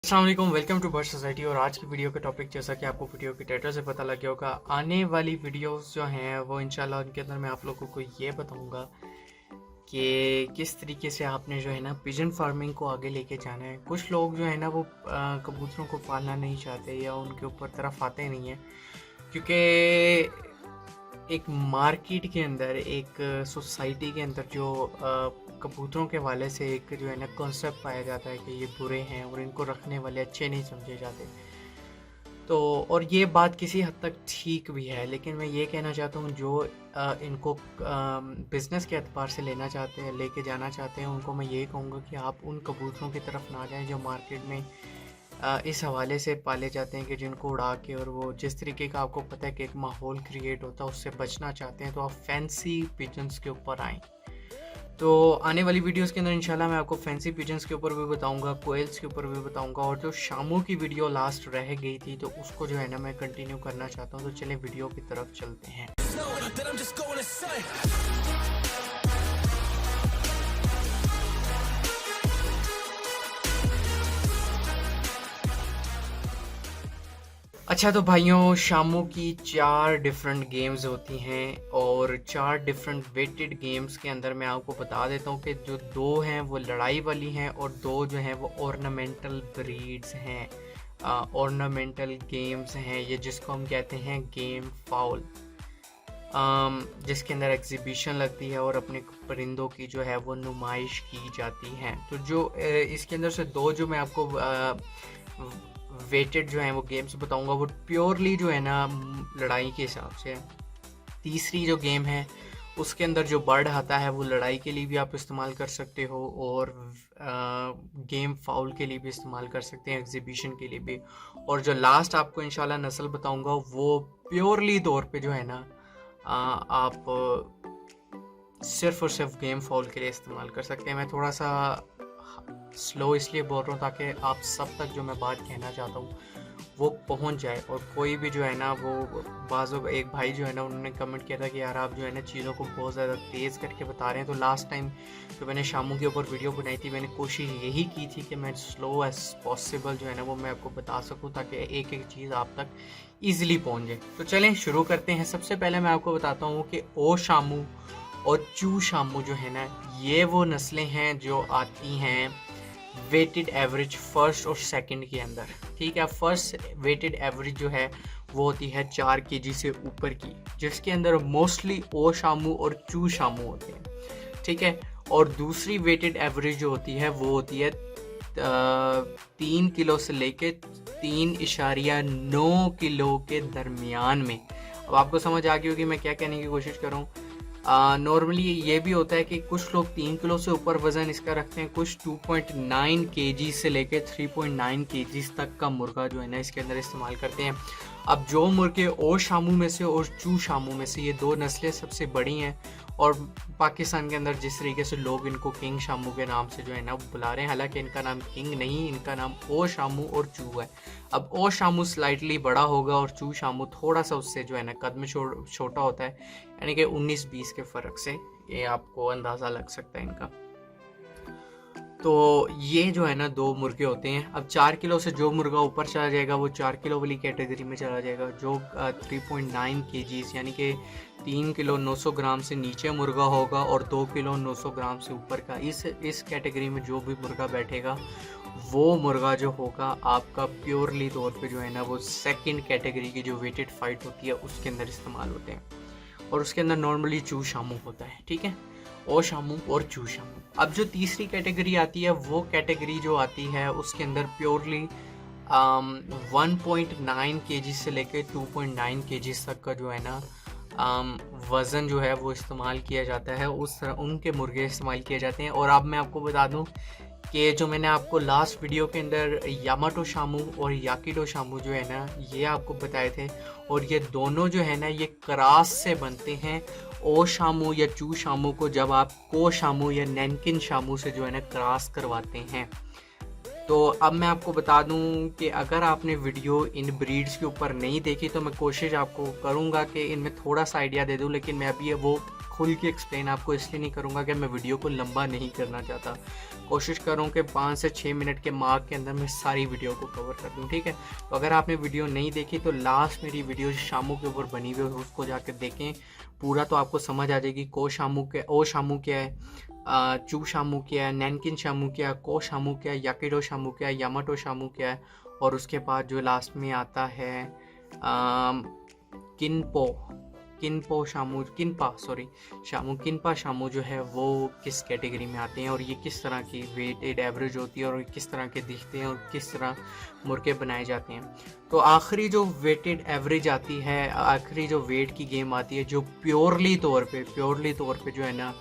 अस्सलाम वालेकुम, welcome to bird society. और आज की वीडियो का टॉपिक, जैसा कि आपको वीडियो के टाइटल से पता लग गया होगा, आने वाली वीडियोस जो हैं वो इंशाल्लाह उनके अंदर मैं आप लोगों को ये बताऊंगा कि किस तरीके से आपने जो है ना पिजन फार्मिंग को आगे लेके जाना है। कुछ लोग जो है ना वो कबूतरों को पालना नहीं चाहते या उनके ऊपर तरफ आते नहीं हैं, क्योंकि एक मार्केट के अंदर, एक सोसाइटी के अंदर जो कबूतरों के वाले से एक जो है ना कॉन्सेप्ट पाया जाता है कि ये बुरे हैं और इनको रखने वाले अच्छे नहीं समझे जाते। तो और ये बात किसी हद तक ठीक भी है, लेकिन मैं ये कहना चाहता हूँ जो इनको बिज़नेस के एतबार से लेना चाहते हैं, लेके जाना चाहते हैं, उनको मैं ये कहूँगा कि आप उन कबूतरों की तरफ ना जाएं जो मार्केट में इस हवाले से पाले जाते हैं कि जिनको उड़ा के, और वो जिस तरीके का आपको पता है कि एक माहौल क्रिएट होता है, उससे बचना चाहते हैं, तो आप फैंसी पिजन्स के ऊपर आएँ। तो आने वाली वीडियोस के अंदर इंशाल्लाह मैं आपको फैंसी पिजन्स के ऊपर भी बताऊंगा, कोयल्स के ऊपर भी बताऊंगा, और जो शामू की वीडियो लास्ट रह गई थी तो उसको जो है ना मैं कंटिन्यू करना चाहता हूँ। तो चलें वीडियो की तरफ चलते हैं। अच्छा, तो भाइयों, शामू की 4 डिफरेंट गेम्स होती हैं और 4 डिफरेंट वेटेड गेम्स के अंदर मैं आपको बता देता हूँ कि जो 2 हैं वो लड़ाई वाली हैं और 2 जो हैं वो ऑर्नामेंटल ब्रीड्स हैं, ऑर्नामेंटल गेम्स हैं, ये जिसको हम कहते हैं गेम फाउल, जिसके अंदर एग्जीबिशन लगती है और अपने परिंदों की जो है वो नुमाइश की जाती है। तो जो इसके अंदर से 2 जो मैं आपको वेटेड जो है वो गेम्स बताऊंगा, वो प्योरली जो है ना लड़ाई के हिसाब से है। तीसरी जो गेम है उसके अंदर जो बर्ड आता है वो लड़ाई के लिए भी आप इस्तेमाल कर सकते हो और गेम फाउल के लिए भी इस्तेमाल कर सकते हैं, एग्जीबिशन के लिए भी। और जो लास्ट आपको इंशाल्लाह नस्ल बताऊंगा वो प्योरली तौर पे जो है ना आप सिर्फ और सिर्फ गेम फाउल के लिए इस्तेमाल कर सकते हैं। मैं थोड़ा सा स्लो इसलिए बोल रहा हूँ ताकि आप सब तक जो मैं बात कहना चाहता हूँ वो पहुँच जाए, और कोई भी जो है ना वो बाज़ों एक भाई जो है ना उन्होंने कमेंट किया था कि यार आप जो है ना चीज़ों को बहुत ज़्यादा तेज़ करके बता रहे हैं। तो लास्ट टाइम जो मैंने शामू के ऊपर वीडियो बनाई थी, मैंने कोशिश यही की थी कि मैं स्लो एज पॉसिबल जो है ना वो मैं आपको बता सकूँ ताकि एक एक चीज़ आप तक ईज़िली पहुँच जाए। तो चलें शुरू करते हैं। सबसे पहले मैं आपको बताता हूँ कि ओ शामू और चू शामू जो है ना, ये वो नस्लें हैं जो आती हैं वेटेड एवरेज फर्स्ट और सेकंड के अंदर। ठीक है, फर्स्ट वेटेड एवरेज जो है वो होती है 4 केजी से ऊपर की, जिसके अंदर मोस्टली ओ शामू और चू शामू होते हैं। ठीक है, और दूसरी वेटेड एवरेज जो होती है वो होती है 3 किलो से लेके 3.9 किलो के दरमियान में। अब आपको समझ आ गई होगी मैं क्या कहने की कोशिश कर रहा हूँ। नॉर्मली ये भी होता है कि कुछ लोग 3 किलो से ऊपर वज़न इसका रखते हैं, कुछ 2.9 केजी से लेके 3.9 केजीज तक का मुर्गा जो है ना इसके अंदर इस्तेमाल करते हैं। अब जो मुर्गे ओ शामू में से और चू शामू में से, ये 2 नस्लें सबसे बड़ी हैं, और पाकिस्तान के अंदर जिस तरीके से लोग इनको किंग शामू के नाम से जो है ना बुला रहे हैं, हालांकि इनका नाम किंग नहीं, इनका नाम ओ शामू और चू है। अब ओ शामू स्लाइटली बड़ा होगा और चू शामू थोड़ा सा उससे जो है ना कद में छोटा होता है, यानी कि 19-20 के फ़र्क से ये आपको अंदाज़ा लग सकता है इनका। तो ये जो है ना 2 मुर्गे होते हैं। अब 4 किलो से जो मुर्गा ऊपर चला जाएगा वो 4 किलो वाली कैटेगरी में चला जाएगा। जो 3.9 केजीज यानी कि 3 किलो 900 ग्राम से नीचे मुर्गा होगा और 2 किलो 900 ग्राम से ऊपर का, इस कैटेगरी में जो भी मुर्गा बैठेगा वो मुर्गा जो होगा आपका प्योरली तौर पे जो है ना वो सेकंड कैटेगरी की जो वेटेड फाइट होती है उसके अंदर इस्तेमाल होते हैं, और उसके अंदर नॉर्मली चू शामू होता है। ठीक है, ओ शामू और चू शामू। अब जो तीसरी कैटेगरी आती है वो कैटेगरी जो आती है उसके अंदर प्योरली 1.9 केजी से लेके 2.9 केजी तक का जो है ना वज़न जो है वो इस्तेमाल किया जाता है, उस तरह उनके मुर्गे इस्तेमाल किए जाते हैं। और अब मैं आपको बता दूं कि जो मैंने आपको लास्ट वीडियो के अंदर यामाटो शामू और याकिडो शामू जो है ना ये आपको बताए थे, और ये दोनों जो है ना ये क्रॉस से बनते हैं। ओ शामू या चू शामू को जब आप को शामू या नैनकिन शामू से जो है ना क्रॉस करवाते हैं। तो अब मैं आपको बता दूं कि अगर आपने वीडियो इन ब्रीड्स के ऊपर नहीं देखी तो मैं कोशिश आपको करूंगा कि इनमें थोड़ा सा आइडिया दे दूं, लेकिन मैं अभी वो खुल के एक्सप्लेन आपको इसलिए नहीं करूँगा कि मैं वीडियो को लंबा नहीं करना चाहता। कोशिश करूँ कि 5 से 6 मिनट के मार्क के अंदर मैं सारी वीडियो को कवर कर दूँ, ठीक है। तो अगर आपने वीडियो नहीं देखी तो लास्ट मेरी वीडियो शामू के ऊपर बनी हुई है, उसको जाकर देखें पूरा, तो आपको समझ आ जाएगी ओ शामू क्या है, चू शामू क्या है, नैनकिन शामू क्या है, को शामू क्या है, याकिडो शामू क्या है, यामाटो शामू क्या है, और उसके बाद जो लास्ट में आता है किनपो किनपा शामू जो है वो किस कैटेगरी में आते हैं और ये किस तरह की वेटेड एवरेज होती है और किस तरह के दिखते हैं और किस तरह मुर्गे बनाए जाते हैं। तो आखिरी जो वेटेड एवरेज आती है, आखिरी जो वेट की गेम आती है जो प्योरली तौर पे जो है ना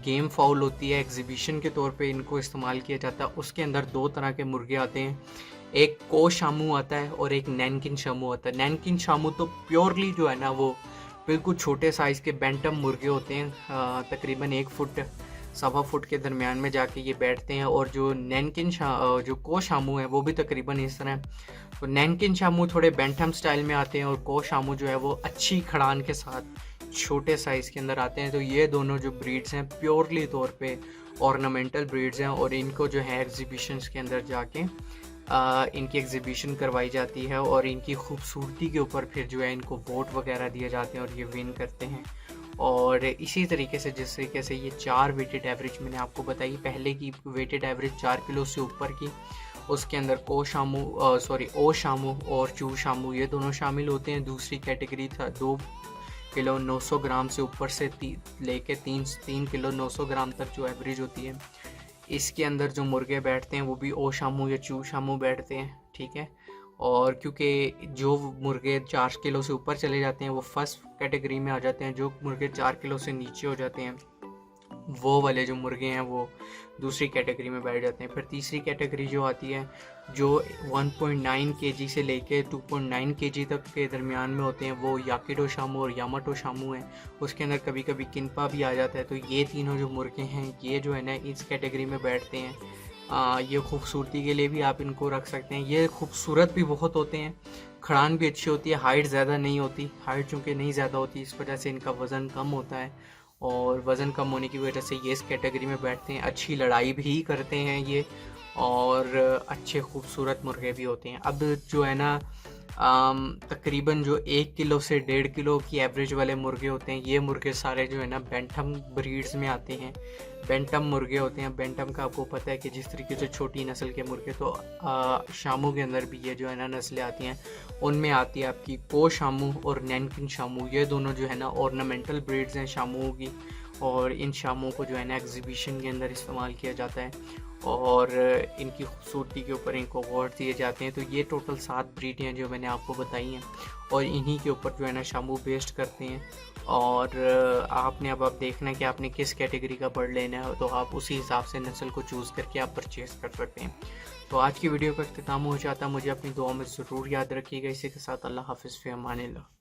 गेम फाउल होती है, एग्जीबिशन के तौर पे इनको इस्तेमाल किया जाता है, उसके अंदर 2 तरह के मुर्गे आते हैं। एक को शामू आता है और एक नैनकिन शामू आता है। नैनकिन शामू तो प्योरली जो है ना वो बिल्कुल छोटे साइज़ के बैंटम मुर्गे होते हैं, तकरीबन 1 फुट 1.25 फुट के दरमियान में जाके ये बैठते हैं। और जो जो को शामू है वो भी तकरीबन इस तरह है। तो नैनकिन शामू थोड़े बैंटम स्टाइल में आते हैं और को शामू जो है वो अच्छी खड़ान के साथ छोटे साइज़ के अंदर आते हैं। तो ये दोनों जो ब्रीड्स हैं प्योरली तौर पे ऑर्नामेंटल ब्रीड्स हैं और इनको जो है एग्जीबिशंस के अंदर जाके इनकी एग्जीबिशन करवाई जाती है और इनकी खूबसूरती के ऊपर फिर जो है इनको वोट वगैरह दिए जाते हैं और ये विन करते हैं। और इसी तरीके से जिस तरीके से ये 4 वेटेड एवरेज मैंने आपको बताई, पहले की वेटेड एवरेज 4 किलो से ऊपर की, उसके अंदर ओ शामू और चू शामू ये दोनों शामिल होते हैं। दूसरी कैटेगरी था 2 किलो 900 ग्राम से ऊपर से लेके 3 किलो 900 ग्राम तक जो एवरेज होती है, इसके अंदर जो मुर्गे बैठते हैं वो भी ओ शामू या चू शामू बैठते हैं, ठीक है। और क्योंकि जो मुर्गे 4 किलो से ऊपर चले जाते हैं वो फर्स्ट कैटेगरी में आ जाते हैं, जो मुर्गे 4 किलो से नीचे हो जाते हैं वो वाले जो मुर्गे हैं वो दूसरी कैटेगरी में बैठ जाते हैं। फिर तीसरी कैटेगरी जो आती है जो 1.9 केजी से लेके 2.9 केजी तक के दरमियान में होते हैं, वो याकिडो शामू और यामाटो शामू हैं। उसके अंदर कभी कभी किनपा भी आ जाता है। तो ये तीनों जो मुर्गे हैं ये जो है ना इस कैटेगरी में बैठते हैं। ये खूबसूरती के लिए भी आप इनको रख सकते हैं। ये खूबसूरत भी बहुत होते हैं, खड़ान भी अच्छी होती है, हाइट ज़्यादा नहीं होती। हाइट चूँकि नहीं ज़्यादा होती इस वजह से इनका वज़न कम होता है और वज़न कम होने की वजह से ये इस कैटेगरी में बैठते हैं। अच्छी लड़ाई भी करते हैं ये और अच्छे खूबसूरत मुर्गे भी होते हैं। अब जो है ना तकरीबन जो 1 किलो से 1.5 किलो की एवरेज वाले मुर्गे होते हैं, ये मुर्गे सारे जो है ना बैंटम ब्रीड्स में आते हैं। बैंटम मुर्गे होते हैं। बैंटम का आपको पता है कि जिस तरीके से छोटी नस्ल के मुर्गे, तो शामू के अंदर भी ये जो है ना नस्लें आती हैं, उनमें आती है आपकी को शामू और नैनकिन शामू। ये दोनों जो है ना ऑर्नामेंटल ब्रीड्स हैं शामुओं की और इन शामुओं को जो है ना एग्जीबिशन के अंदर इस्तेमाल किया जाता है और इनकी खूबसूरती के ऊपर इनको अवार्ड दिए जाते हैं। तो ये टोटल 7 ब्रीड हैं जो मैंने आपको बताई हैं और इन्हीं के ऊपर जो है ना शामू बेस्ड करते हैं। और आपने अब देखना है कि आपने किस कैटेगरी का बर्ड लेना है, तो आप उसी हिसाब से नस्ल को चूज़ करके आप परचेज़ कर सकते हैं। तो आज की वीडियो का इख्तिताम हो जाता है। मुझे अपनी दुआ में ज़रूर याद रखिएगा। इसी के साथ अल्लाह हाफ़िज़, फ़ी अमानिल्लाह।